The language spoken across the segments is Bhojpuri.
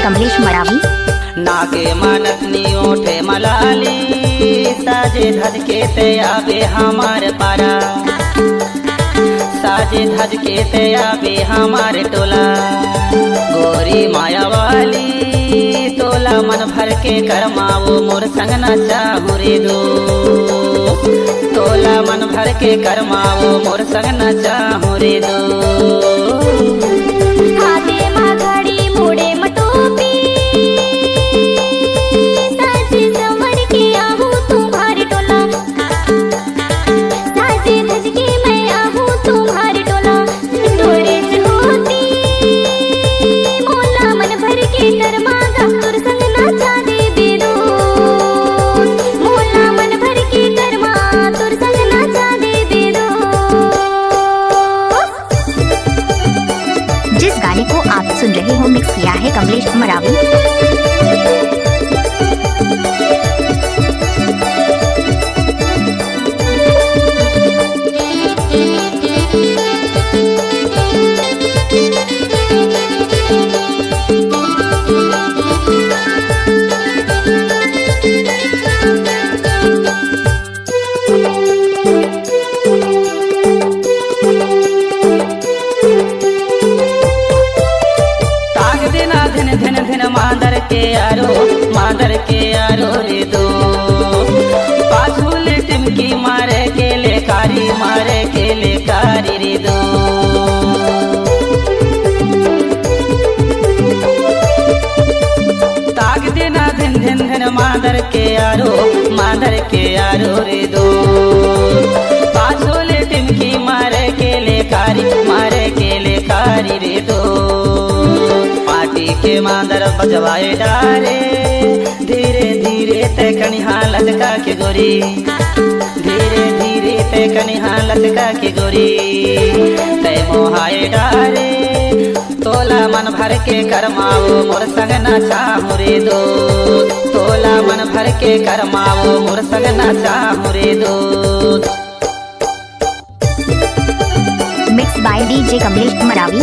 कमलेश मरावी। नाके मानतनी ओठे मलाली, साजे धज के ते आवे हमारे पारा, साजे धज के ते आवे हमारे टोला। गोरी माया वाली तोला मन भर के करमाओ मोर संग न चाहू रे दो, तोला मन भर के करमाओ मोर संग न चाहू रे दो। हाथे माघड़ी मुड़े मटोपी, साजे संवर के आहू तुम्हारे टोला, साजे धज के मैं आहू तुम्हारे टोला। तोरे से होती मोला मन भर के करमागा तुर संग नाचा दे बेरो, मोला मन भर के करमा तुर संग नाचा दे बेरो। जिस गाने को आप सुन रहे हो मिक्स किया है कमलेश मरावी। मादर के आरो रे दो, पाछूले टिमकी मारे के लेकारी, मारे के लेकारी रे दो। ताक देना दिन दिन दिन मादर के आरो रे दो, पाछूले टिमकी मारे के लेकारी, मारे के लेकारी रे दो। पार्टी के मादर बजवाए डारे, धीरे धीरे ते कनिहा लटका के गोरी, धीरे धीरे ते कनिहा लटका के गोरी। ते मोहाए डारे तोला मन भर के करमाओ मोर संग न चाहू रे दो, तोला मन भर के करमाओ मोर संग न चाहू रे दो। Mix by DJ Kamlesh Maravi.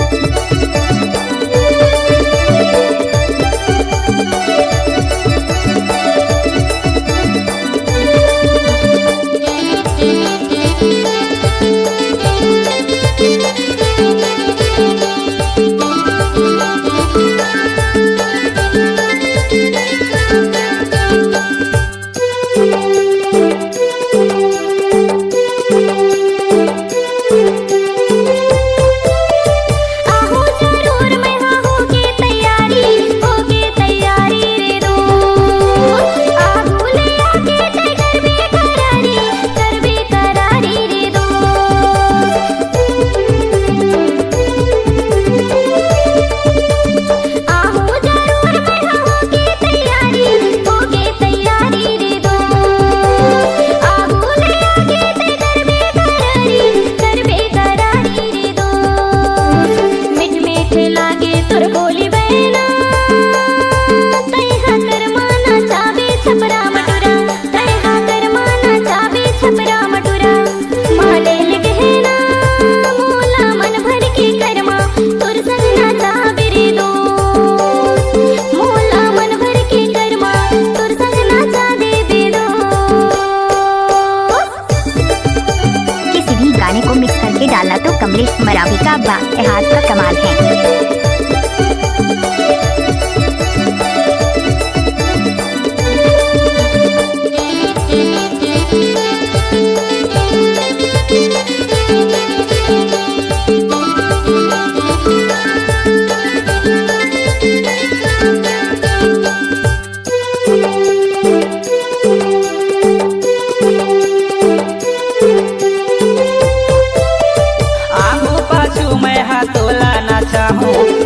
डाला तो कमलेश मरावी का बात का कमाल है।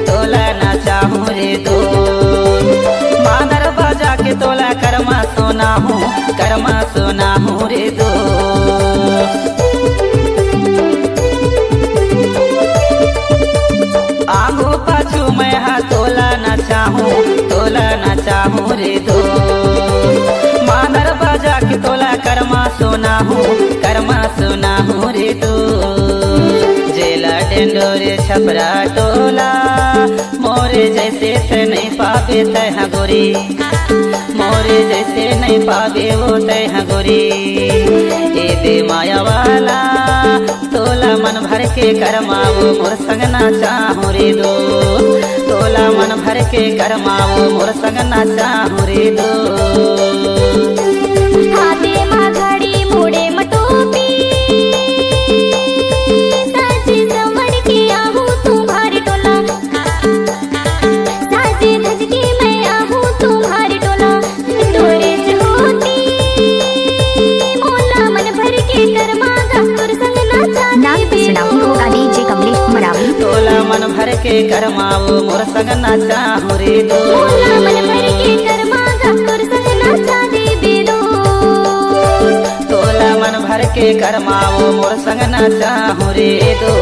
तोला ना चाहूँ रे दो, रे दो मादर बाजा की तोला कर्मा सुना हूँ रे दो जेला डेंडोरे छपरा टोला मोरे जैसे ते नहीं पावे तह गोरी मोरे जैसे नहीं पावे वो तह गोरी ए दे माया वाला तोला मन भर के करमाओ मोर संग ना चाहूँ रे दो तोला मन भर के करमाओ मोर संग ना चाहूँ रे दो हाथे माँ घड़ी मोड़े मटोपी साजे समर के आहूँ तुम्हारे टोला साजे धज के मैं आहूँ तुम्हारे टोला तोरे होती मोला मन भर के करमागा तोर संग नाचा नाम पे सुनाऊं होगा डीजे कमलेश मरावी। तोला मन भर के करमाओ मोर संग ना चाहूँ रे दो मोला मन भर के करमागा तोर संग नाचा देबे दो तोला मन भर के करमाओ मोर संग ना चाहूँ रे दो।